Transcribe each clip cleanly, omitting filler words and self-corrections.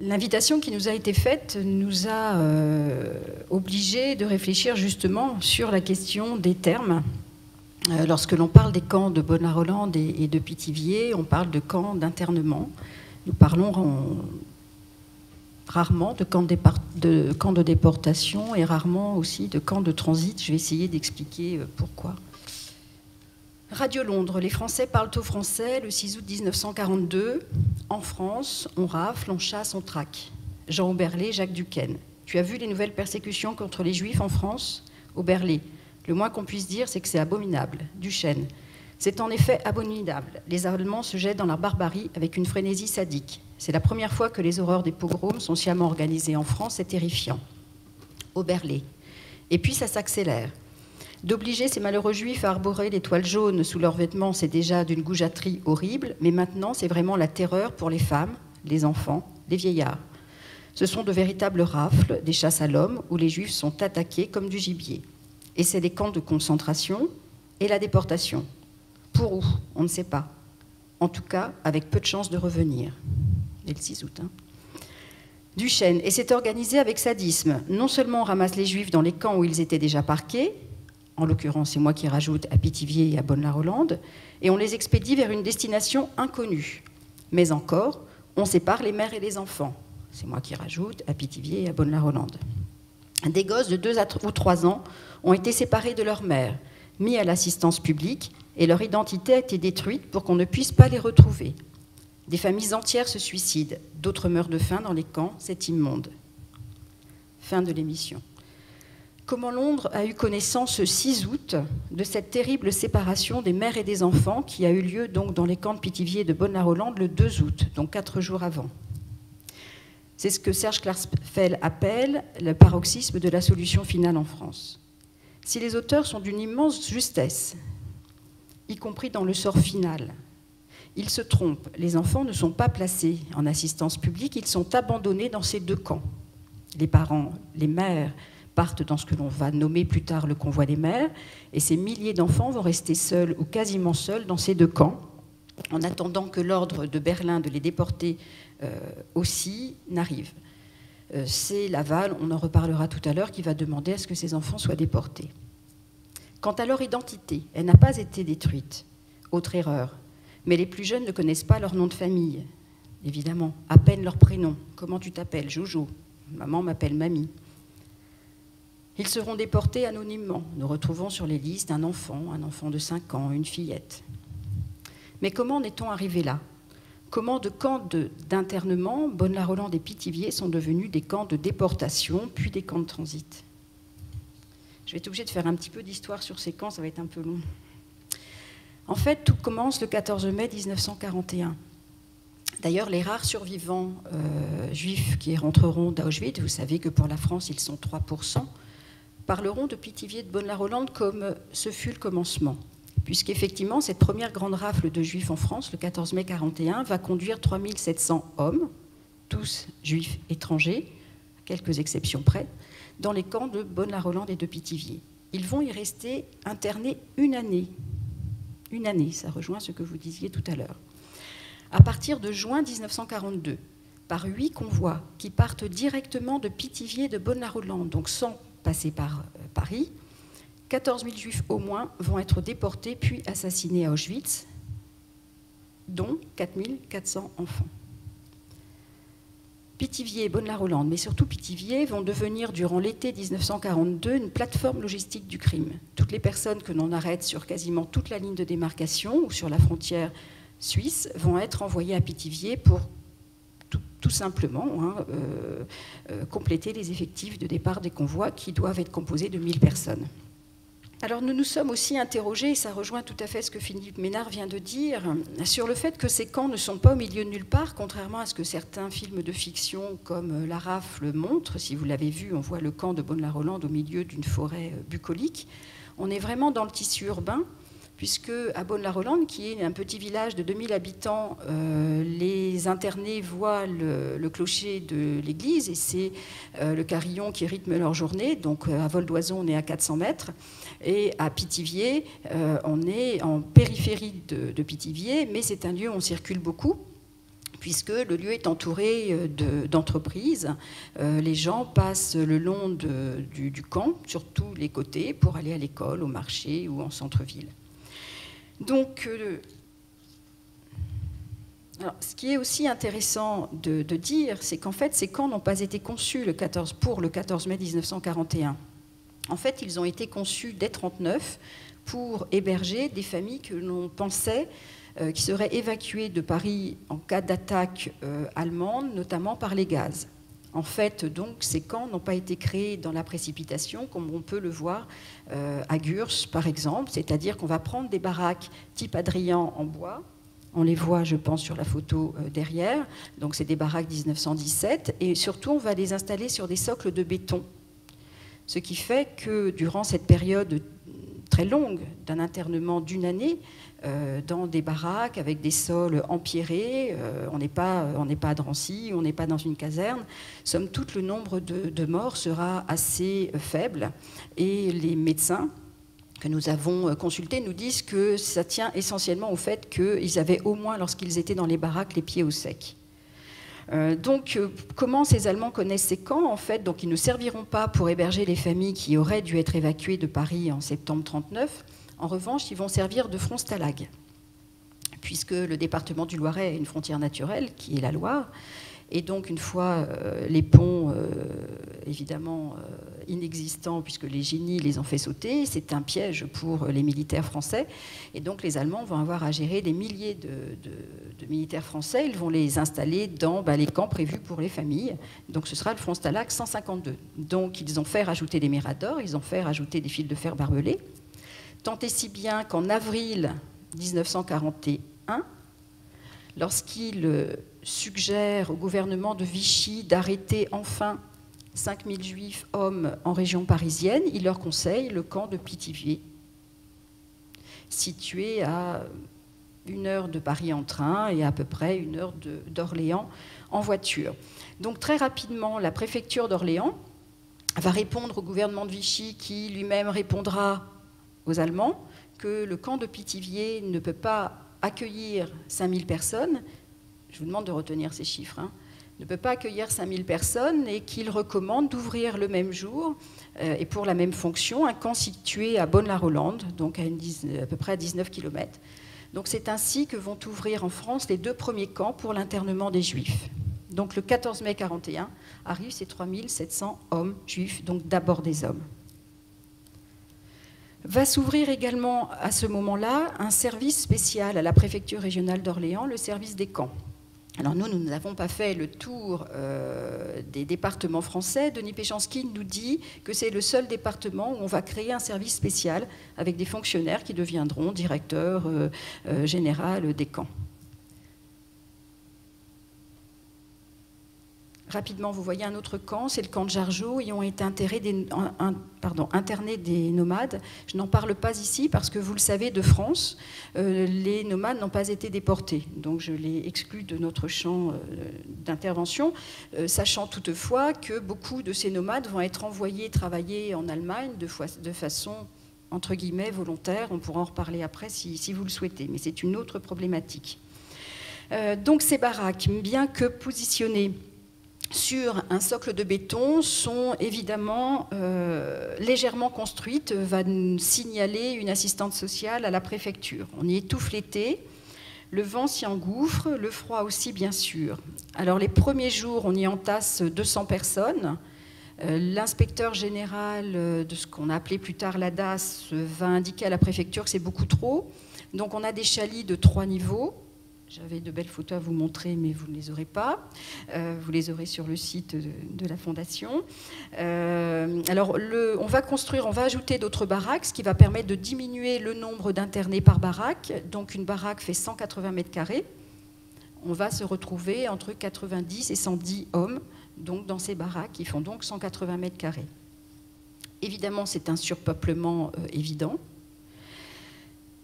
L'invitation qui nous a été faite nous a obligés de réfléchir justement sur la question des termes. Lorsque l'on parle des camps de Bonar-Holland et de Pithiviers, on parle de camps d'internement. Nous parlons rarement de camps de déportation et rarement aussi de camps de transit. Je vais essayer d'expliquer pourquoi. Radio Londres, les Français parlent au français le 6 août 1942. En France, on rafle, on chasse, on traque. Jean Oberlé, Jacques Duquesne. Tu as vu les nouvelles persécutions contre les Juifs en France? Oberlé. Le moins qu'on puisse dire, c'est que c'est abominable. Duchesne. C'est en effet abominable. Les Allemands se jettent dans la barbarie avec une frénésie sadique. C'est la première fois que les horreurs des pogroms sont sciemment organisées en France, c'est terrifiant. Oberlé. Et puis ça s'accélère. D'obliger ces malheureux juifs à arborer l'étoile jaune sous leurs vêtements, c'est déjà d'une goujaterie horrible, mais maintenant c'est vraiment la terreur pour les femmes, les enfants, les vieillards. Ce sont de véritables rafles, des chasses à l'homme, où les juifs sont attaqués comme du gibier. Et c'est les camps de concentration et la déportation. Pour où? On ne sait pas. En tout cas, avec peu de chances de revenir. Et le 6 août. Duchesne. Et c'est organisé avec sadisme. Non seulement on ramasse les juifs dans les camps où ils étaient déjà parqués, en l'occurrence c'est moi qui rajoute à Pithiviers et à Bonar-Holland, et on les expédie vers une destination inconnue. Mais encore, on sépare les mères et les enfants. C'est moi qui rajoute à Pithiviers et à Bonar-Holland. Des gosses de 2 ou 3 ans ont été séparés de leur mère, mis à l'assistance publique, et leur identité a été détruite pour qu'on ne puisse pas les retrouver. Des familles entières se suicident, d'autres meurent de faim dans les camps, c'est immonde. Fin de l'émission. Comment Londres a eu connaissance ce 6 août de cette terrible séparation des mères et des enfants qui a eu lieu donc dans les camps de Pithiviers et de Bonar-Holland le 2 août, donc 4 jours avant. C'est ce que Serge Klarsfeld appelle le paroxysme de la solution finale en France. Si les auteurs sont d'une immense justesse, y compris dans le sort final, ils se trompent. Les enfants ne sont pas placés en assistance publique, ils sont abandonnés dans ces 2 camps. Les parents, les mères, partent dans ce que l'on va nommer plus tard le convoi des mères, et ces milliers d'enfants vont rester seuls ou quasiment seuls dans ces 2 camps, en attendant que l'ordre de Berlin de les déporter aussi n'arrive. C'est Laval, on en reparlera tout à l'heure, qui va demander à ce que ces enfants soient déportés. Quant à leur identité, elle n'a pas été détruite. Autre erreur. Mais les plus jeunes ne connaissent pas leur nom de famille, évidemment, à peine leur prénom. Comment tu t'appelles? Jojo. Maman m'appelle Mamie. Ils seront déportés anonymement. Nous retrouvons sur les listes un enfant de 5 ans, une fillette. Mais comment en est-on arrivé là? Comment de camps d'internement, Bonar-Holland et Pithiviers sont devenus des camps de déportation, puis des camps de transit? Je vais être obligée de faire un petit peu d'histoire sur ces camps, ça va être un peu long. En fait, tout commence le 14 mai 1941. D'ailleurs, les rares survivants juifs qui rentreront d'Auschwitz, vous savez que pour la France, ils sont 3%, parleront de Pithiviers de Bonar-Holland comme ce fut le commencement. Puisqu'effectivement, cette première grande rafle de juifs en France, le 14 mai 1941, va conduire 3700 hommes, tous juifs étrangers, à quelques exceptions près, dans les camps de Bonar-Holland et de Pithiviers. Ils vont y rester internés une année. Une année, ça rejoint ce que vous disiez tout à l'heure. À partir de juin 1942, par 8 convois qui partent directement de Pithiviers et de Bonar-Holland, donc sans passer par Paris, 14 000 juifs au moins vont être déportés puis assassinés à Auschwitz, dont 4 400 enfants. Pithiviers et Bonar-Holland, mais surtout Pithiviers, vont devenir durant l'été 1942 une plateforme logistique du crime. Toutes les personnes que l'on arrête sur quasiment toute la ligne de démarcation ou sur la frontière suisse vont être envoyées à Pithiviers pour tout simplement compléter les effectifs de départ des convois qui doivent être composés de 1000 personnes. Alors nous nous sommes aussi interrogés, et ça rejoint tout à fait ce que Philippe Ménard vient de dire, sur le fait que ces camps ne sont pas au milieu de nulle part, contrairement à ce que certains films de fiction comme La Rafle montrent. Si vous l'avez vu, on voit le camp de Bonar-Holland au milieu d'une forêt bucolique. On est vraiment dans le tissu urbain, puisque à Bonar-Holland, qui est un petit village de 2000 habitants, les internés voient le clocher de l'église, et c'est le carillon qui rythme leur journée. Donc à vol d'oiseau, on est à 400 mètres. Et à Pithiviers, on est en périphérie de Pithiviers, mais c'est un lieu où on circule beaucoup, puisque le lieu est entouré d'entreprises. Les gens passent le long du camp, sur tous les côtés, pour aller à l'école, au marché ou en centre-ville. Donc, alors, ce qui est aussi intéressant de dire, c'est qu'en fait, ces camps n'ont pas été conçus pour le 14 mai 1941. En fait, ils ont été conçus dès 1939 pour héberger des familles que l'on pensait qui seraient évacuées de Paris en cas d'attaque allemande, notamment par les gaz. En fait, donc, ces camps n'ont pas été créés dans la précipitation, comme on peut le voir à Gurs, par exemple, c'est-à-dire qu'on va prendre des baraques type Adrian en bois. On les voit, je pense, sur la photo derrière. Donc, c'est des baraques 1917. Et surtout, on va les installer sur des socles de béton. Ce qui fait que durant cette période très longue d'un internement d'une année, dans des baraques avec des sols empierrés, on n'est pas à Drancy, on n'est pas dans une caserne. Somme toute, le nombre de morts sera assez faible. Et les médecins que nous avons consultés nous disent que ça tient essentiellement au fait qu'ils avaient au moins, lorsqu'ils étaient dans les baraques, les pieds au sec. Donc, comment ces Allemands connaissent ces camps? En fait, donc, ils ne serviront pas pour héberger les familles qui auraient dû être évacuées de Paris en septembre 1939. En revanche, ils vont servir de front stalag, puisque le département du Loiret a une frontière naturelle, qui est la Loire. Et donc, une fois les ponts, évidemment, inexistants, puisque les génies les ont fait sauter, c'est un piège pour les militaires français. Et donc, les Allemands vont avoir à gérer des milliers de militaires français. Ils vont les installer dans les camps prévus pour les familles. Donc, ce sera le front Stalag 152. Donc, ils ont fait rajouter des miradors, ils ont fait rajouter des fils de fer barbelés. Tant et si bien qu'en avril 1941, lorsqu'il suggère au gouvernement de Vichy d'arrêter enfin 5000 juifs hommes en région parisienne, il leur conseille le camp de Pithiviers, situé à 1 heure de Paris en train et à peu près 1 heure d'Orléans en voiture. Donc très rapidement, la préfecture d'Orléans va répondre au gouvernement de Vichy, qui lui-même répondra aux Allemands que le camp de Pithiviers ne peut pas accueillir 5000 personnes. Je vous demande de retenir ces chiffres, ne peut pas accueillir 5000 personnes et qu'il recommande d'ouvrir le même jour et pour la même fonction un camp situé à Bonne-la-Rolande, donc à peu près à 19 km. Donc c'est ainsi que vont ouvrir en France les 2 premiers camps pour l'internement des Juifs. Donc le 14 mai 1941 arrivent ces 3700 hommes juifs, donc d'abord des hommes. Va s'ouvrir également à ce moment-là un service spécial à la préfecture régionale d'Orléans, le service des camps. Alors nous n'avons pas fait le tour des départements français. Denis Péchanski nous dit que c'est le seul département où on va créer un service spécial avec des fonctionnaires qui deviendront directeurs généraux des camps. Rapidement, vous voyez un autre camp, c'est le camp de Jargeau, y ont été internés des nomades. Je n'en parle pas ici parce que vous le savez, de France, les nomades n'ont pas été déportés. Donc je les exclus de notre champ d'intervention, sachant toutefois que beaucoup de ces nomades vont être envoyés travailler en Allemagne de façon, entre guillemets, volontaire. On pourra en reparler après si vous le souhaitez, mais c'est une autre problématique. Donc ces baraques, bien que positionnées sur un socle de béton, sont évidemment légèrement construites, va signaler une assistante sociale à la préfecture. On y étouffe l'été, le vent s'y engouffre, le froid aussi bien sûr. Alors les premiers jours, on y entasse 200 personnes. L'inspecteur général de ce qu'on a appelé plus tard la DAS va indiquer à la préfecture que c'est beaucoup trop. Donc on a des chalets de 3 niveaux. J'avais de belles photos à vous montrer, mais vous ne les aurez pas. Vous les aurez sur le site de la Fondation. Alors, on va ajouter d'autres baraques, ce qui va permettre de diminuer le nombre d'internés par baraque. Donc, une baraque fait 180 mètres carrés. On va se retrouver entre 90 et 110 hommes donc, dans ces baraques, qui font donc 180 mètres carrés. Évidemment, c'est un surpeuplement évident.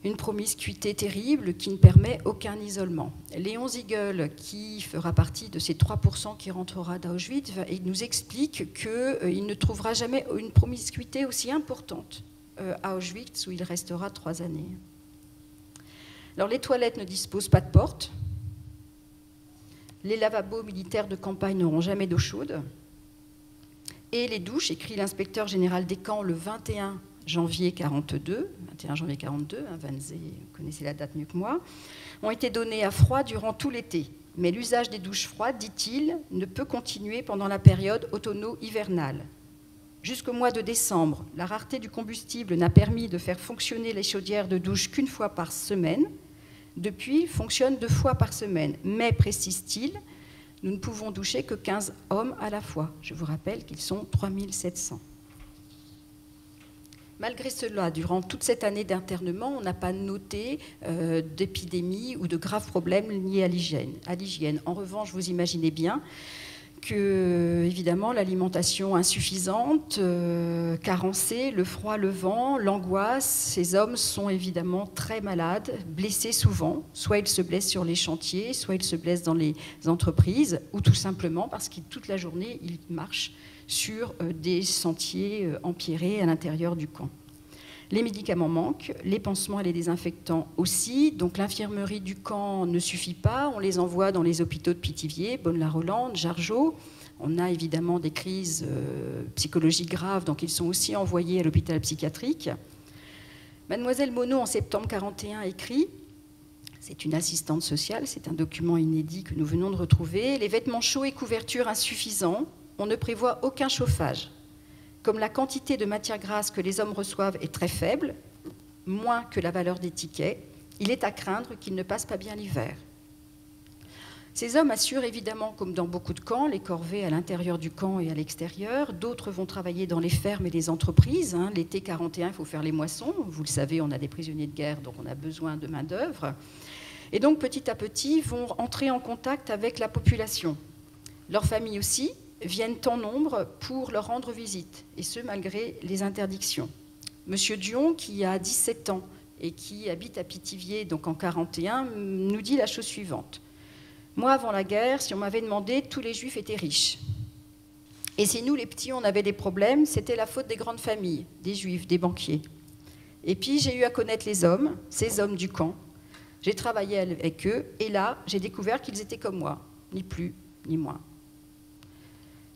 Une promiscuité terrible qui ne permet aucun isolement. Léon Ziegel, qui fera partie de ces 3% qui rentrera d'Auschwitz, il nous explique qu'il ne trouvera jamais une promiscuité aussi importante à Auschwitz, où il restera 3 années. Alors les toilettes ne disposent pas de porte. Les lavabos militaires de campagne n'auront jamais d'eau chaude. Et les douches, écrit l'inspecteur général des camps le 21 janvier 42, hein, Vanzé, vous connaissez la date mieux que moi, ont été données à froid durant tout l'été. Mais l'usage des douches froides, dit-il, ne peut continuer pendant la période automno-hivernale. Jusqu'au mois de décembre, la rareté du combustible n'a permis de faire fonctionner les chaudières de douche qu'une fois par semaine. Depuis, fonctionne 2 fois par semaine. Mais, précise-t-il, nous ne pouvons doucher que 15 hommes à la fois. Je vous rappelle qu'ils sont 3700. Malgré cela, durant toute cette année d'internement, on n'a pas noté d'épidémie ou de graves problèmes liés à l'hygiène. En revanche, vous imaginez bien que, évidemment, l'alimentation insuffisante, carencée, le froid, le vent, l'angoisse, ces hommes sont évidemment très malades, blessés souvent. Soit ils se blessent sur les chantiers, soit ils se blessent dans les entreprises, ou tout simplement parce que toute la journée, ils marchent sur des sentiers empierrés à l'intérieur du camp. Les médicaments manquent, les pansements et les désinfectants aussi, donc l'infirmerie du camp ne suffit pas, on les envoie dans les hôpitaux de Pithiviers, Bonne-la-Rolande, Jargeau. On a évidemment des crises psychologiques graves, donc ils sont aussi envoyés à l'hôpital psychiatrique. Mademoiselle Monod, en septembre 1941, écrit, c'est une assistante sociale, c'est un document inédit que nous venons de retrouver, les vêtements chauds et couvertures insuffisants, on ne prévoit aucun chauffage. Comme la quantité de matière grasse que les hommes reçoivent est très faible, moins que la valeur des tickets, il est à craindre qu'ils ne passent pas bien l'hiver. Ces hommes assurent évidemment, comme dans beaucoup de camps, les corvées à l'intérieur du camp et à l'extérieur. D'autres vont travailler dans les fermes et les entreprises. L'été 41, il faut faire les moissons. Vous le savez, on a des prisonniers de guerre, donc on a besoin de main-d'œuvre. Et donc, petit à petit, vont entrer en contact avec la population. Leurs familles aussi viennent en nombre pour leur rendre visite, et ce, malgré les interdictions. Monsieur Dion, qui a 17 ans et qui habite à Pithiviers, donc en 1941, nous dit la chose suivante. Moi, avant la guerre, si on m'avait demandé, tous les juifs étaient riches. Et si nous, les petits, on avait des problèmes, c'était la faute des grandes familles, des juifs, des banquiers. Et puis, j'ai eu à connaître les hommes, ces hommes du camp. J'ai travaillé avec eux, et là, j'ai découvert qu'ils étaient comme moi, ni plus, ni moins.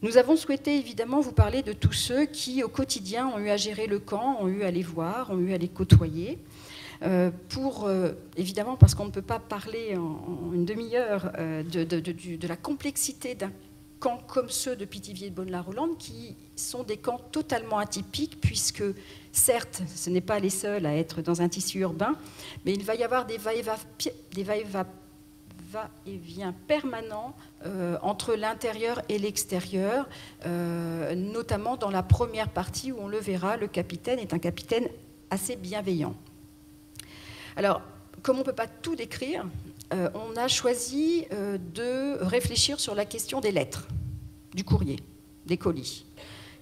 Nous avons souhaité évidemment vous parler de tous ceux qui, au quotidien, ont eu à gérer le camp, ont eu à les voir, ont eu à les côtoyer. Évidemment, parce qu'on ne peut pas parler en une demi-heure de la complexité d'un camp comme ceux de Pithiviers et de Bonne-la-Rolande, qui sont des camps totalement atypiques, puisque, certes, ce n'est pas les seuls à être dans un tissu urbain, mais il va y avoir des va-et-vient permanent entre l'intérieur et l'extérieur, notamment dans la première partie où on le verra, le capitaine est un capitaine assez bienveillant. Alors, comme on ne peut pas tout décrire, on a choisi de réfléchir sur la question des lettres, du courrier, des colis.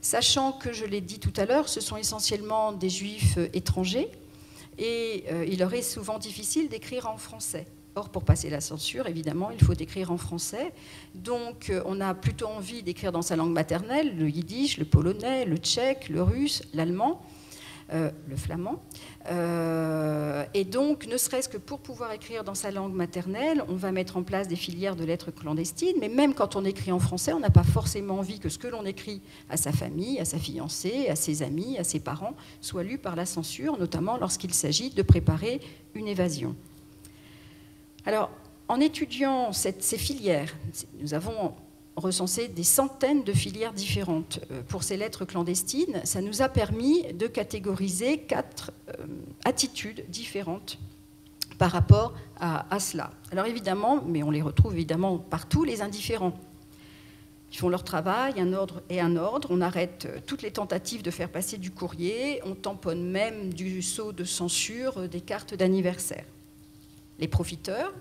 Sachant que, je l'ai dit tout à l'heure, ce sont essentiellement des juifs étrangers et il leur est souvent difficile d'écrire en français. Or, pour passer la censure, évidemment, il faut écrire en français. Donc, on a plutôt envie d'écrire dans sa langue maternelle, le yiddish, le polonais, le tchèque, le russe, l'allemand, le flamand. Et donc, ne serait-ce que pour pouvoir écrire dans sa langue maternelle, on va mettre en place des filières de lettres clandestines. Mais même quand on écrit en français, on n'a pas forcément envie que ce que l'on écrit à sa famille, à sa fiancée, à ses amis, à ses parents, soit lu par la censure, notamment lorsqu'il s'agit de préparer une évasion. Alors, en étudiant ces filières, nous avons recensé des centaines de filières différentes pour ces lettres clandestines. Ça nous a permis de catégoriser 4 attitudes différentes par rapport à cela. Alors évidemment, mais on les retrouve évidemment partout, les indifférents. Ils font leur travail, un ordre et un ordre. On arrête toutes les tentatives de faire passer du courrier. On tamponne même du sceau de censure des cartes d'anniversaire. Les profiteurs,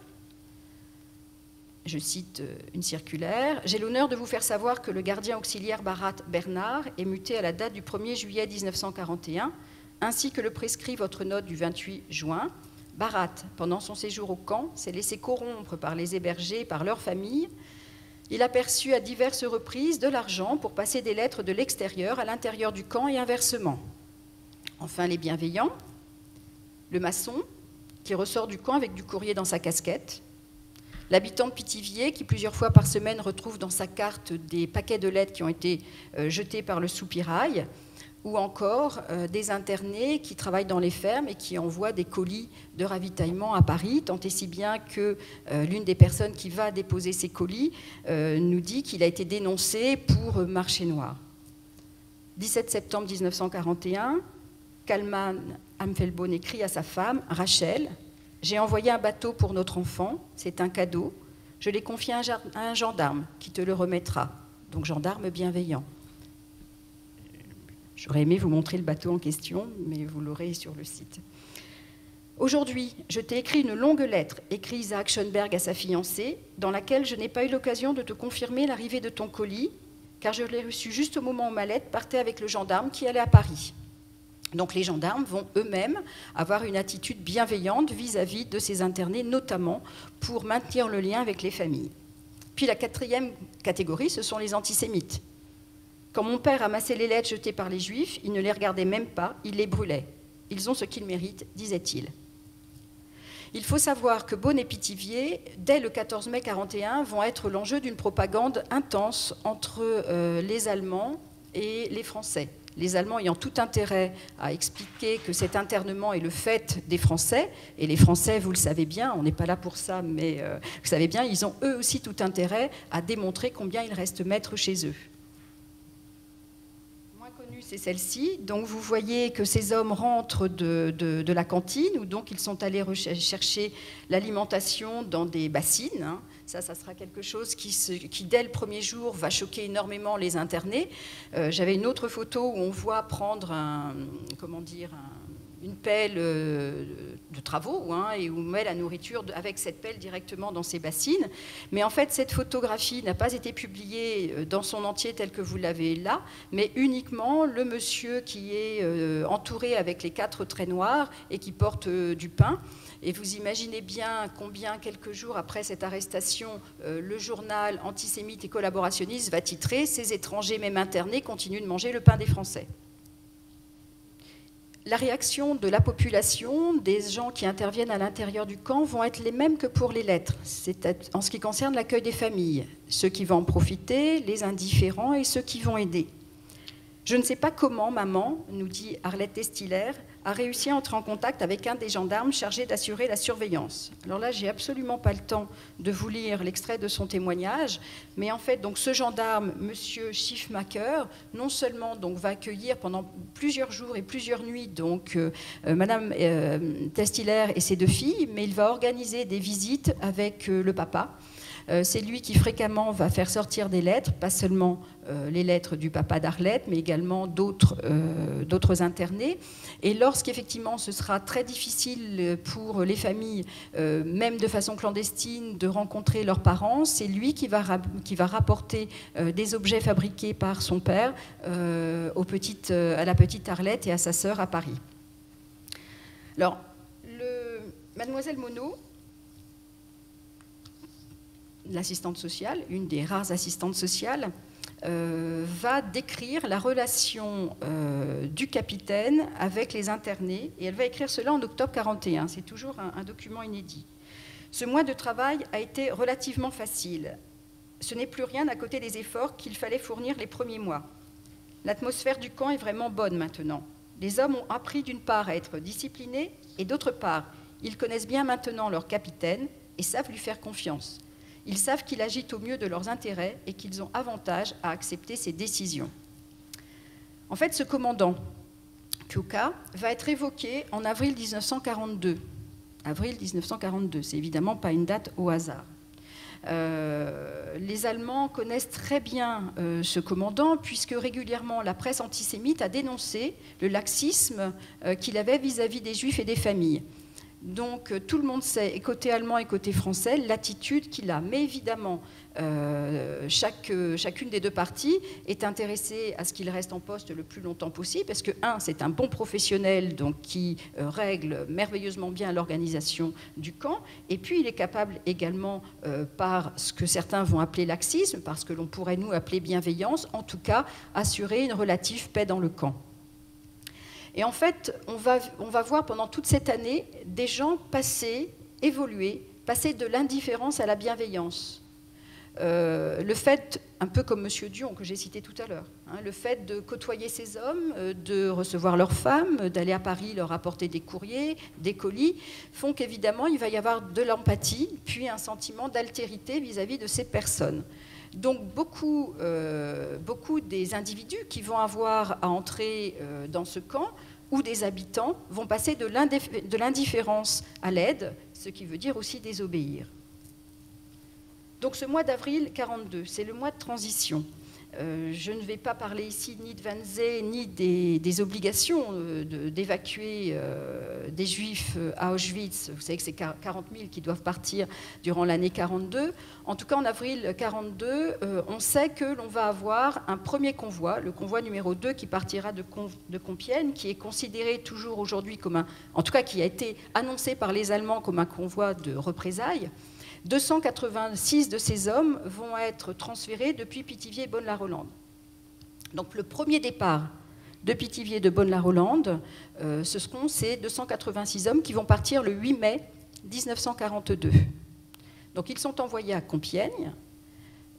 je cite une circulaire, « J'ai l'honneur de vous faire savoir que le gardien auxiliaire Barat Bernard est muté à la date du 1er juillet 1941, ainsi que le prescrit votre note du 28 juin. Barat, pendant son séjour au camp, s'est laissé corrompre par les hébergés et par leurs familles. Il a perçu à diverses reprises de l'argent pour passer des lettres de l'extérieur à l'intérieur du camp et inversement. Enfin, les bienveillants, le maçon, qui ressort du camp avec du courrier dans sa casquette. L'habitant de Pithiviers, qui plusieurs fois par semaine retrouve dans sa carte des paquets de lettres qui ont été jetés par le soupirail, ou encore des internés qui travaillent dans les fermes et qui envoient des colis de ravitaillement à Paris, tant et si bien que l'une des personnes qui va déposer ces colis nous dit qu'il a été dénoncé pour marché noir. 17 septembre 1941, Kalman Amfelbaum écrit à sa femme, Rachel, « J'ai envoyé un bateau pour notre enfant, c'est un cadeau, je l'ai confié à un gendarme qui te le remettra. » Donc gendarme bienveillant. J'aurais aimé vous montrer le bateau en question, mais vous l'aurez sur le site. Aujourd'hui, je t'ai écrit une longue lettre, écrit Isaac Schoenberg à sa fiancée, dans laquelle je n'ai pas eu l'occasion de te confirmer l'arrivée de ton colis, car je l'ai reçu juste au moment où ma lettre partait avec le gendarme qui allait à Paris. Donc les gendarmes vont eux-mêmes avoir une attitude bienveillante vis-à-vis de ces internés, notamment pour maintenir le lien avec les familles. Puis la quatrième catégorie, ce sont les antisémites. Quand mon père amassait les lettres jetées par les Juifs, il ne les regardait même pas, il les brûlait. Ils ont ce qu'ils méritent, disait-il. Il faut savoir que Beaune et Pithiviers, dès le 14 mai 1941, vont être l'enjeu d'une propagande intense entre les Allemands et les Français. Les Allemands ayant tout intérêt à expliquer que cet internement est le fait des Français, et les Français, vous le savez bien, on n'est pas là pour ça, mais vous savez bien, ils ont eux aussi tout intérêt à démontrer combien ils restent maîtres chez eux. C'est celle-ci. Donc vous voyez que ces hommes rentrent de la cantine, où donc ils sont allés chercher l'alimentation dans des bassines. Ça sera quelque chose qui, dès le premier jour, va choquer énormément les internés. J'avais une autre photo où on voit prendre une pelle de travaux, et où on met la nourriture avec cette pelle directement dans ces bassines. Mais en fait, cette photographie n'a pas été publiée dans son entier tel que vous l'avez là, mais uniquement le monsieur qui est entouré avec les 4 traits noirs et qui porte du pain. Et vous imaginez bien combien, quelques jours après cette arrestation, le journal antisémite et collaborationniste va titrer « Ces étrangers, même internés, continuent de manger le pain des Français ». La réaction de la population, des gens qui interviennent à l'intérieur du camp, vont être les mêmes que pour les lettres. C'est en ce qui concerne l'accueil des familles. Ceux qui vont en profiter, les indifférents et ceux qui vont aider. Je ne sais pas comment maman, nous dit Arlette Testiller, a réussi à entrer en contact avec un des gendarmes chargés d'assurer la surveillance. Alors là, j'ai absolument pas le temps de vous lire l'extrait de son témoignage, mais en fait, donc, ce gendarme, monsieur Schiffmacher, non seulement donc, va accueillir pendant plusieurs jours et plusieurs nuits donc, madame Testiller et ses 2 filles, mais il va organiser des visites avec le papa. C'est lui qui fréquemment va faire sortir des lettres, pas seulement les lettres du papa d'Arlette, mais également d'autres internés. Et lorsqu'effectivement ce sera très difficile pour les familles, même de façon clandestine, de rencontrer leurs parents, c'est lui qui va rapporter des objets fabriqués par son père à la petite Arlette et à sa sœur à Paris. Alors, mademoiselle Monod, l'assistante sociale, une des rares assistantes sociales, va décrire la relation du capitaine avec les internés, et elle va écrire cela en octobre 1941. C'est toujours un document inédit. Ce mois de travail a été relativement facile. Ce n'est plus rien à côté des efforts qu'il fallait fournir les premiers mois. L'atmosphère du camp est vraiment bonne maintenant. Les hommes ont appris d'une part à être disciplinés, et d'autre part, ils connaissent bien maintenant leur capitaine et savent lui faire confiance. Ils savent qu'il agit au mieux de leurs intérêts et qu'ils ont avantage à accepter ses décisions. En fait, ce commandant, Kyoka, va être évoqué en avril 1942. Avril 1942, c'est évidemment pas une date au hasard. Les Allemands connaissent très bien ce commandant, puisque régulièrement la presse antisémite a dénoncé le laxisme qu'il avait vis-à-vis des Juifs et des familles. Donc tout le monde sait, et côté allemand et côté français, l'attitude qu'il a. Mais évidemment, chacune des 2 parties est intéressée à ce qu'il reste en poste le plus longtemps possible, parce que, c'est un bon professionnel donc, qui règle merveilleusement bien l'organisation du camp, et puis il est capable également, par ce que certains vont appeler laxisme, par ce que l'on pourrait nous appeler bienveillance, en tout cas, assurer une relative paix dans le camp. Et en fait, on va voir pendant toute cette année des gens passer, évoluer, passer de l'indifférence à la bienveillance. Le fait, un peu comme M. Dion que j'ai cité tout à l'heure, hein, le fait de côtoyer ces hommes, de recevoir leurs femmes, d'aller à Paris leur apporter des courriers, des colis, font qu'évidemment il va y avoir de l'empathie, puis un sentiment d'altérité vis-à-vis de ces personnes. Donc beaucoup des individus qui vont avoir à entrer dans ce camp ou des habitants vont passer de l'indifférence à l'aide, ce qui veut dire aussi désobéir. Donc ce mois d'avril 42, c'est le mois de transition. Je ne vais pas parler ici ni de Wannsee, ni des obligations d'évacuer des Juifs à Auschwitz. Vous savez que c'est 40 000 qui doivent partir durant l'année 42. En tout cas, en avril 42, on sait que l'on va avoir un premier convoi, le convoi numéro 2, qui partira de Compiègne, qui est considéré toujours aujourd'hui comme en tout cas qui a été annoncé par les Allemands comme un convoi de représailles. 286 de ces hommes vont être transférés depuis Pithiviers et Bonne-la-Rolande. Donc le premier départ de Pithiviers et de Bonne-la-Rolande, ce seront ces 286 hommes qui vont partir le 8 mai 1942. Donc ils sont envoyés à Compiègne.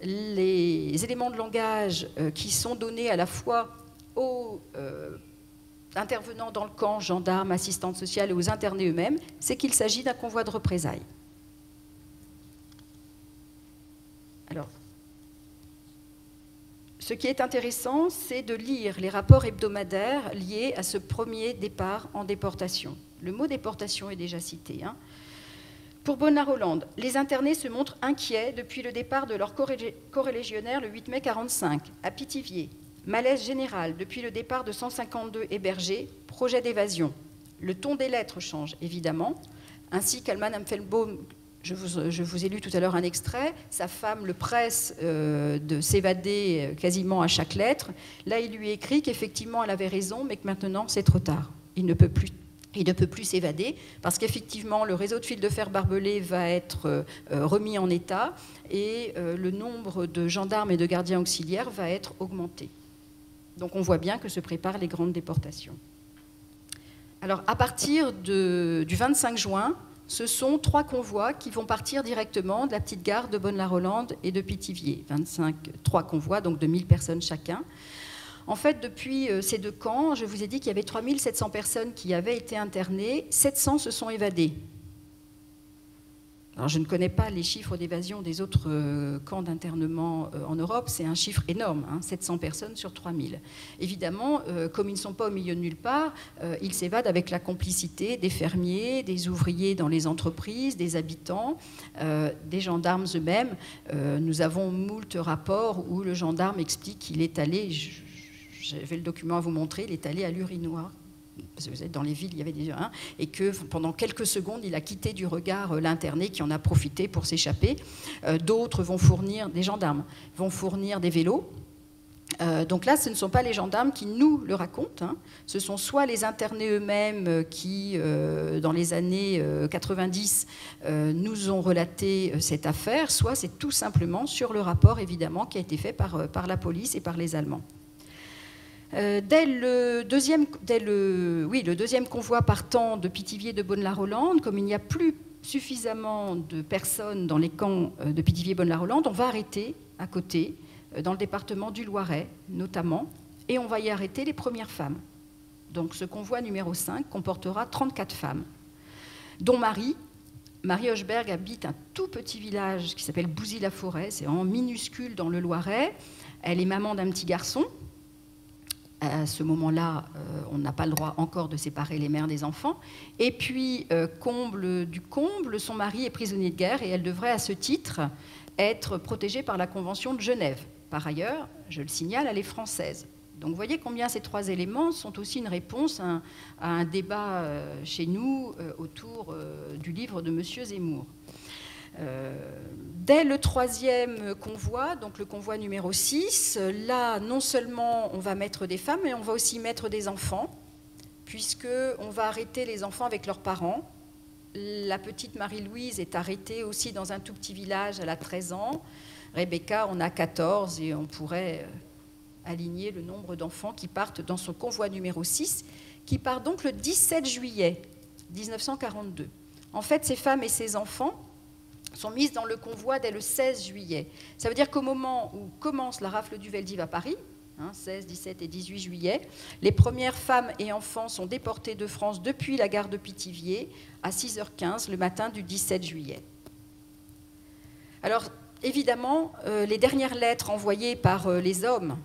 Les éléments de langage qui sont donnés à la fois aux intervenants dans le camp, gendarmes, assistantes sociales et aux internés eux-mêmes, c'est qu'il s'agit d'un convoi de représailles. Alors, ce qui est intéressant, c'est de lire les rapports hebdomadaires liés à ce premier départ en déportation. Le mot déportation est déjà cité. Hein. Pour Bonne-la-Rolande, les internés se montrent inquiets depuis le départ de leurs corélégionnaires le 8 mai 1945. À Pithiviers, malaise général depuis le départ de 152 hébergés, projet d'évasion. Le ton des lettres change, évidemment, ainsi qu'Alman Amfelbaum. Je vous ai lu tout à l'heure un extrait. Sa femme le presse de s'évader quasiment à chaque lettre. Là, il lui écrit qu'effectivement, elle avait raison, mais que maintenant, c'est trop tard. Il ne peut plus s'évader parce qu'effectivement, le réseau de fil de fer barbelé va être remis en état et le nombre de gendarmes et de gardiens auxiliaires va être augmenté. Donc, on voit bien que se préparent les grandes déportations. Alors, à partir du 25 juin, ce sont 3 convois qui vont partir directement de la petite gare de Bonne-la-Rolande et de Pithiviers. 3 convois, donc de 1000 personnes chacun. En fait, depuis ces 2 camps, je vous ai dit qu'il y avait 3700 personnes qui avaient été internées, 700 se sont évadées. Alors, je ne connais pas les chiffres d'évasion des autres camps d'internement en Europe, c'est un chiffre énorme, hein, 700 personnes sur 3000. Évidemment, comme ils ne sont pas au milieu de nulle part, ils s'évadent avec la complicité des fermiers, des ouvriers dans les entreprises, des habitants, des gendarmes eux-mêmes. Nous avons moult rapports où le gendarme explique qu'il est allé, j'avais le document à vous montrer, il est allé à l'urinoir. Parce que vous êtes dans les villes, il y avait déjà un, et que pendant quelques secondes, il a quitté du regard l'interné qui en a profité pour s'échapper. D'autres vont fournir, des gendarmes, vont fournir des vélos. Donc là, ce ne sont pas les gendarmes qui nous le racontent, hein. Ce sont soit les internés eux-mêmes qui, dans les années 90, nous ont relaté cette affaire, soit c'est tout simplement sur le rapport, évidemment, qui a été fait par la police et par les Allemands. Dès le deuxième convoi partant de Pithiviers de Bonne-la-Rolande, comme il n'y a plus suffisamment de personnes dans les camps de Pithiviers et Bonne-la-Rolande, on va arrêter à côté, dans le département du Loiret notamment, et on va y arrêter les premières femmes. Donc ce convoi numéro 5 comportera 34 femmes, dont Marie. Marie Hochberg habite un tout petit village qui s'appelle Bouzy-la-Forêt, c'est en minuscule dans le Loiret. Elle est maman d'un petit garçon. À ce moment-là, on n'a pas le droit encore de séparer les mères des enfants. Et puis, comble du comble, son mari est prisonnier de guerre et elle devrait à ce titre être protégée par la Convention de Genève. Par ailleurs, je le signale, elle est française. Donc vous voyez combien ces 3 éléments sont aussi une réponse à un débat chez nous autour du livre de M. Zemmour. Dès le 3e convoi, donc le convoi numéro 6, là, non seulement on va mettre des femmes, mais on va aussi mettre des enfants, puisqu'on va arrêter les enfants avec leurs parents. La petite Marie-Louise est arrêtée aussi dans un tout petit village, elle a 13 ans. Rebecca en a 14 et on pourrait aligner le nombre d'enfants qui partent dans son convoi numéro 6, qui part donc le 17 juillet 1942. En fait, ces femmes et ces enfants sont mises dans le convoi dès le 16 juillet. Ça veut dire qu'au moment où commence la rafle du Veldiv à Paris, 16, 17 et 18 juillet, les premières femmes et enfants sont déportés de France depuis la gare de Pithiviers à 6h15 le matin du 17 juillet. Alors, évidemment, les dernières lettres envoyées par les hommes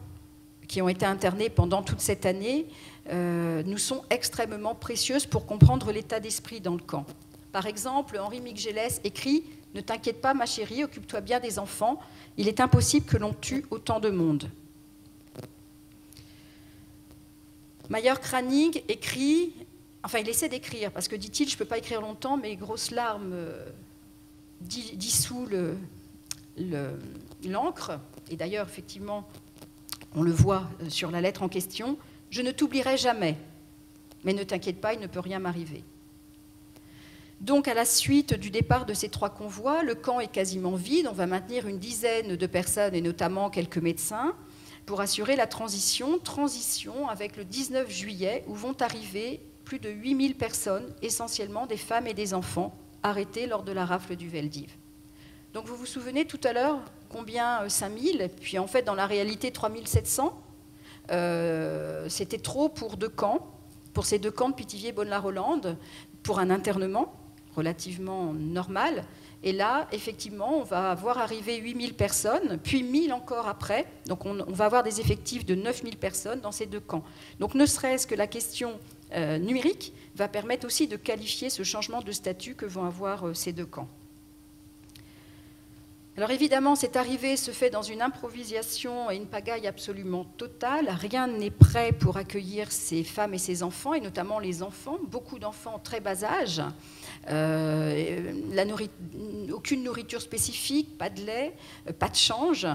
qui ont été internés pendant toute cette année nous sont extrêmement précieuses pour comprendre l'état d'esprit dans le camp. Par exemple, Henri Migélès écrit « Ne t'inquiète pas, ma chérie, occupe-toi bien des enfants. Il est impossible que l'on tue autant de monde. » Mayer-Kranig écrit, enfin il essaie d'écrire, parce que dit-il, je ne peux pas écrire longtemps, mes grosses larmes dissout l'encre, et d'ailleurs, effectivement, on le voit sur la lettre en question, « Je ne t'oublierai jamais, mais ne t'inquiète pas, il ne peut rien m'arriver. » Donc, à la suite du départ de ces 3 convois, le camp est quasiment vide, on va maintenir une dizaine de personnes, et notamment quelques médecins, pour assurer la transition avec le 19 juillet, où vont arriver plus de 8000 personnes, essentiellement des femmes et des enfants, arrêtés lors de la rafle du Veldiv. Donc vous vous souvenez tout à l'heure combien 5000, puis en fait dans la réalité 3700, c'était trop pour 2 camps, pour ces 2 camps de Pithiviers et Bonne-la-Rolande, pour un internement relativement normal. Et là, effectivement, on va voir arriver 8000 personnes, puis 1000 encore après. Donc on va avoir des effectifs de 9000 personnes dans ces 2 camps. Donc ne serait-ce que la question numérique va permettre aussi de qualifier ce changement de statut que vont avoir ces 2 camps. Alors évidemment, cette arrivée se fait dans une improvisation et une pagaille absolument totale. Rien n'est prêt pour accueillir ces femmes et ces enfants, et notamment les enfants, beaucoup d'enfants en très bas âge. Aucune nourriture spécifique, pas de lait, pas de change.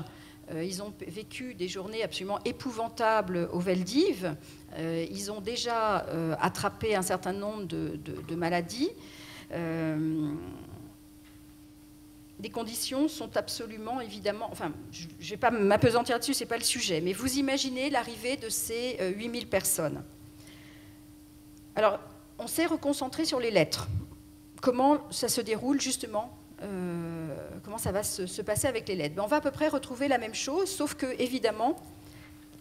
Ils ont vécu des journées absolument épouvantables au Veldiv. Ils ont déjà attrapé un certain nombre de maladies. Les conditions sont absolument, évidemment, enfin, je ne vais pas m'appesantir là-dessus, ce n'est pas le sujet, mais vous imaginez l'arrivée de ces 8000 personnes. Alors, on s'est reconcentré sur les lettres. Comment ça se déroule, justement, comment ça va se passer avec les lettres? On va à peu près retrouver la même chose, sauf que, évidemment,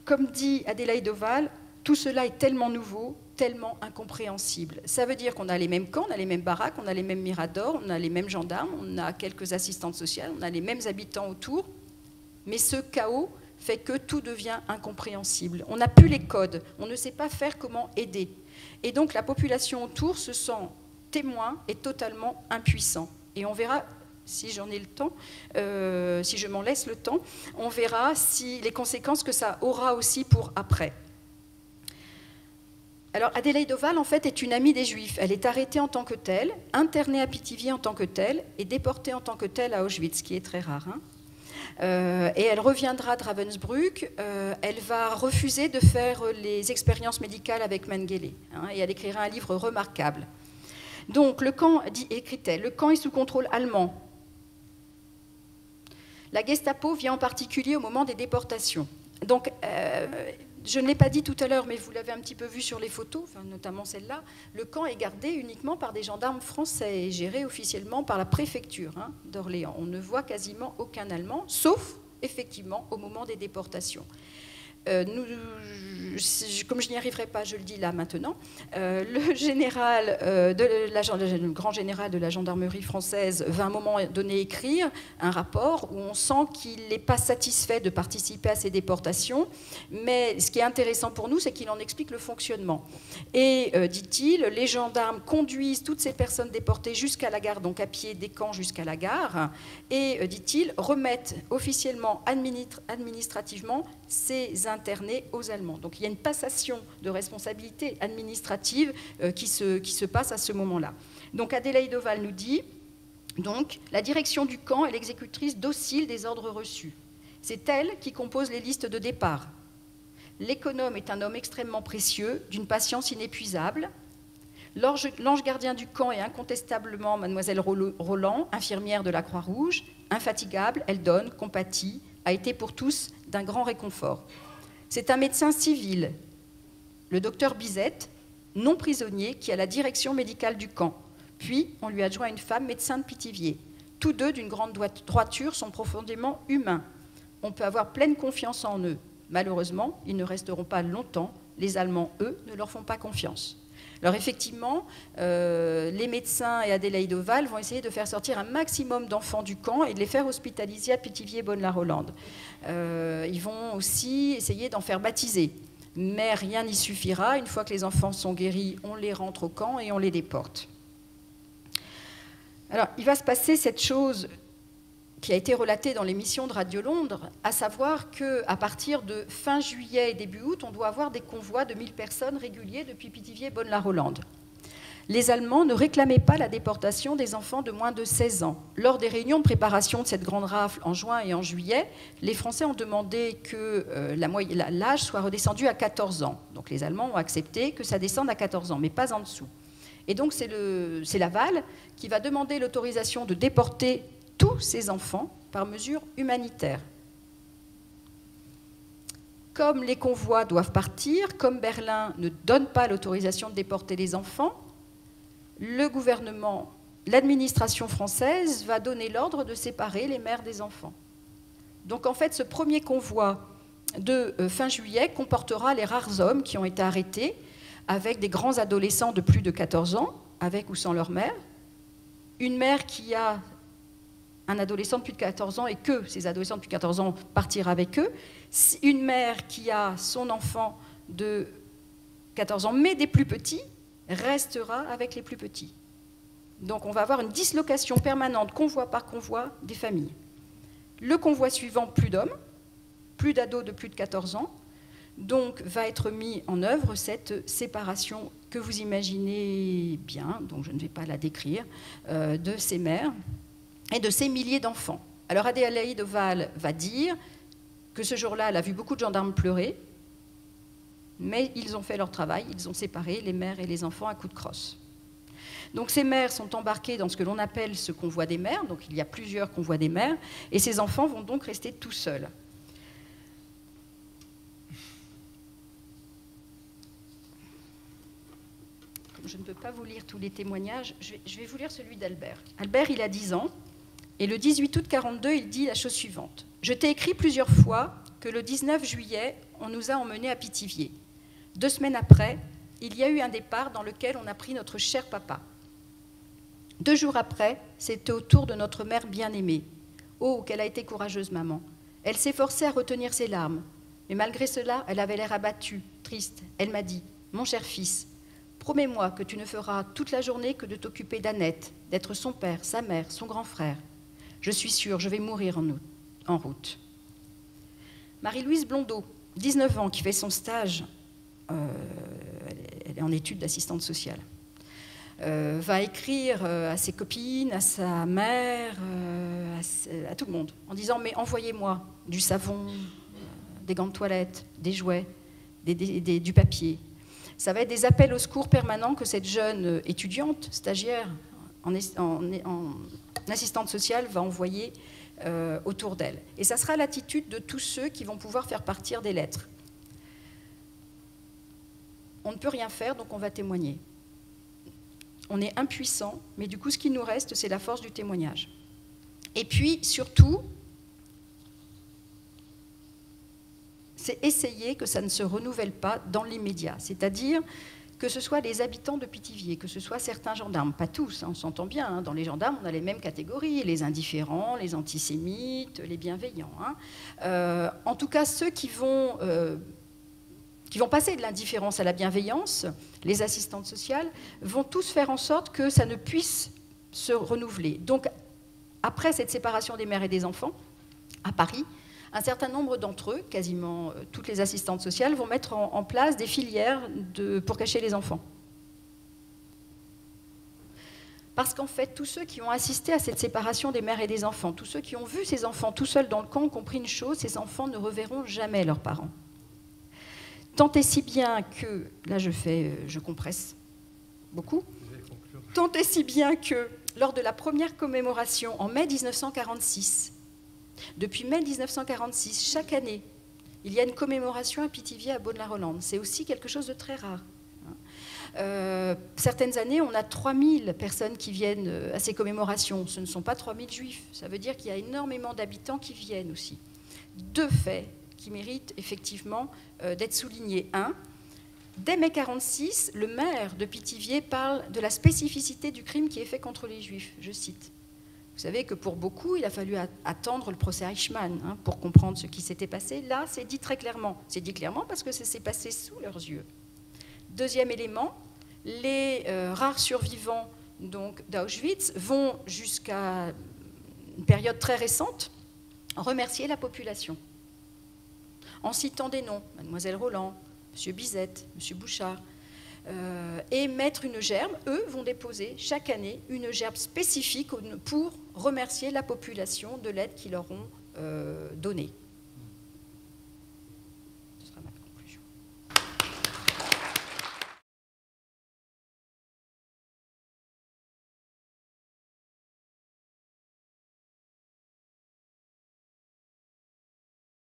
comme dit Adélaïde Oval, tout cela est tellement nouveau, tellement incompréhensible. Ça veut dire qu'on a les mêmes camps, on a les mêmes baraques, on a les mêmes miradors, on a les mêmes gendarmes, on a quelques assistantes sociales, on a les mêmes habitants autour, mais ce chaos fait que tout devient incompréhensible. On n'a plus les codes, on ne sait pas faire comment aider. Et donc la population autour se sent témoin et totalement impuissant. Et on verra, si j'en ai le temps, si je m'en laisse le temps, on verra si les conséquences que ça aura aussi pour après. Alors, Adélaïde Oval, en fait, est une amie des Juifs. Elle est arrêtée en tant que telle, internée à Pithiviers en tant que telle, et déportée en tant que telle à Auschwitz, ce qui est très rare. Et elle reviendra de Ravensbrück. Elle va refuser de faire les expériences médicales avec Mengele. Et elle écrira un livre remarquable. Donc, le camp, écrit-elle, le camp est sous contrôle allemand. La Gestapo vient en particulier au moment des déportations. Donc, je ne l'ai pas dit tout à l'heure, mais vous l'avez un petit peu vu sur les photos, enfin, notamment celle-là, le camp est gardé uniquement par des gendarmes français et géré officiellement par la préfecture d'Orléans. On ne voit quasiment aucun Allemand, sauf effectivement au moment des déportations. Comme je n'y arriverai pas, je le dis là maintenant, le grand général de la gendarmerie française va à un moment donné écrire un rapport où on sent qu'il n'est pas satisfait de participer à ces déportations, mais ce qui est intéressant pour nous, c'est qu'il en explique le fonctionnement. Et, dit-il, les gendarmes conduisent toutes ces personnes déportées jusqu'à la gare, donc à pied des camps jusqu'à la gare, et, dit-il, remettent officiellement, administrativement, ces internés aux Allemands. Donc il y a une passation de responsabilité administrative qui se passe à ce moment-là. Donc Adélaïde Oval nous dit, donc, la direction du camp est l'exécutrice docile des ordres reçus. C'est elle qui compose les listes de départ. L'économe est un homme extrêmement précieux, d'une patience inépuisable. L'ange gardien du camp est incontestablement mademoiselle Roland, infirmière de la Croix-Rouge, infatigable, elle donne, compatit, a été pour tous d'un grand réconfort. C'est un médecin civil, le docteur Bizette, non prisonnier, qui a la direction médicale du camp. Puis, on lui adjoint une femme médecin de Pithiviers. tous deux d'une grande droiture, sont profondément humains. On peut avoir pleine confiance en eux. Malheureusement, ils ne resteront pas longtemps. Les Allemands, eux, ne leur font pas confiance. Alors effectivement, les médecins et Adélaïde Oval vont essayer de faire sortir un maximum d'enfants du camp et de les faire hospitaliser à Pithiviers-Bonne-la-Rolande. Ils vont aussi essayer d'en faire baptiser. Mais rien n'y suffira. Une fois que les enfants sont guéris, on les rentre au camp et on les déporte. Alors, il va se passer cette chose qui a été relatée dans l'émission de Radio Londres, à savoir qu'à partir de fin juillet et début août, on doit avoir des convois de 1000 personnes réguliers depuis Pithiviers-Bonne-la-Rolande. Les Allemands ne réclamaient pas la déportation des enfants de moins de 16 ans. Lors des réunions de préparation de cette grande rafle en juin et en juillet, les Français ont demandé que l'âge soit redescendu à 14 ans. Donc les Allemands ont accepté que ça descende à 14 ans, mais pas en dessous. Et donc c'est Laval qui va demander l'autorisation de déporter tous ces enfants par mesure humanitaire. Comme les convois doivent partir, comme Berlin ne donne pas l'autorisation de déporter les enfants, le gouvernement, l'administration française va donner l'ordre de séparer les mères des enfants. Donc en fait, ce premier convoi de fin juillet comportera les rares hommes qui ont été arrêtés avec des grands adolescents de plus de 14 ans, avec ou sans leur mère, une mère qui a un adolescent de plus de 14 ans et que ces adolescents de plus de 14 ans partiront avec eux, une mère qui a son enfant de 14 ans, mais des plus petits, restera avec les plus petits. Donc on va avoir une dislocation permanente, convoi par convoi, des familles. Le convoi suivant, plus d'hommes, plus d'ados de plus de 14 ans, donc va être mis en œuvre cette séparation que vous imaginez bien, donc je ne vais pas la décrire, de ces mères et de ces milliers d'enfants. Alors Adélaïde Oval va dire que ce jour-là, elle a vu beaucoup de gendarmes pleurer, mais ils ont fait leur travail, ils ont séparé les mères et les enfants à coups de crosse. Donc ces mères sont embarquées dans ce que l'on appelle ce convoi des mères, donc il y a plusieurs convois des mères, et ces enfants vont donc rester tout seuls. Comme je ne peux pas vous lire tous les témoignages, je vais vous lire celui d'Albert. Albert, il a 10 ans, et le 18 août 1942, il dit la chose suivante. « Je t'ai écrit plusieurs fois que le 19 juillet, on nous a emmenés à Pithiviers. 2 semaines après, il y a eu un départ dans lequel on a pris notre cher papa. 2 jours après, c'était au tour de notre mère bien-aimée. Oh, qu'elle a été courageuse, maman. Elle s'efforçait à retenir ses larmes. Mais malgré cela, elle avait l'air abattue, triste. Elle m'a dit, mon cher fils, promets-moi que tu ne feras toute la journée que de t'occuper d'Annette, d'être son père, sa mère, son grand frère. Je suis sûre, je vais mourir en route. » Marie-Louise Blondeau, 19 ans, qui fait son stage, elle est en études d'assistante sociale, va écrire à ses copines, à sa mère, à tout le monde, en disant « Mais envoyez-moi du savon, des gants de toilette, des jouets, du papier. » Ça va être des appels au secours permanents que cette jeune étudiante, stagiaire, en assistante sociale, va envoyer autour d'elle. Et ça sera l'attitude de tous ceux qui vont pouvoir faire partir des lettres. On ne peut rien faire, donc on va témoigner. On est impuissant, mais du coup, ce qui nous reste, c'est la force du témoignage. Et puis, surtout, c'est essayer que ça ne se renouvelle pas dans l'immédiat. C'est-à-dire que ce soit les habitants de Pithiviers, que ce soit certains gendarmes, pas tous, hein, on s'entend bien, hein, dans les gendarmes, on a les mêmes catégories, les indifférents, les antisémites, les bienveillants. Hein. En tout cas, ceux qui vont passer de l'indifférence à la bienveillance, les assistantes sociales, vont tous faire en sorte que ça ne puisse se renouveler. Donc, après cette séparation des mères et des enfants, à Paris, un certain nombre d'entre eux, quasiment toutes les assistantes sociales, vont mettre en place des filières pour cacher les enfants. Parce qu'en fait, tous ceux qui ont assisté à cette séparation des mères et des enfants, tous ceux qui ont vu ces enfants tout seuls dans le camp, ont compris une chose, ces enfants ne reverront jamais leurs parents. Tant et si bien que, là je compresse beaucoup, tant et si bien que lors de la première commémoration en mai 1946, depuis mai 1946, chaque année, il y a une commémoration à Pithiviers, à Bonne-la-Rolande. C'est aussi quelque chose de très rare. Certaines années, on a 3000 personnes qui viennent à ces commémorations. Ce ne sont pas 3000 juifs. Ça veut dire qu'il y a énormément d'habitants qui viennent aussi. Deux faits qui méritent effectivement d'être soulignés. Un, dès mai 1946, le maire de Pithiviers parle de la spécificité du crime qui est fait contre les juifs. Je cite. Vous savez que pour beaucoup, il a fallu attendre le procès Eichmann pour comprendre ce qui s'était passé. Là, c'est dit très clairement. C'est dit clairement parce que ça s'est passé sous leurs yeux. Deuxième élément, les rares survivants d'Auschwitz vont jusqu'à une période très récente remercier la population en citant des noms, Mademoiselle Roland, M. Bizette, M. Bouchard, et mettre une gerbe. Eux vont déposer chaque année une gerbe spécifique pour remercier la population de l'aide qu'ils leur ont donnée.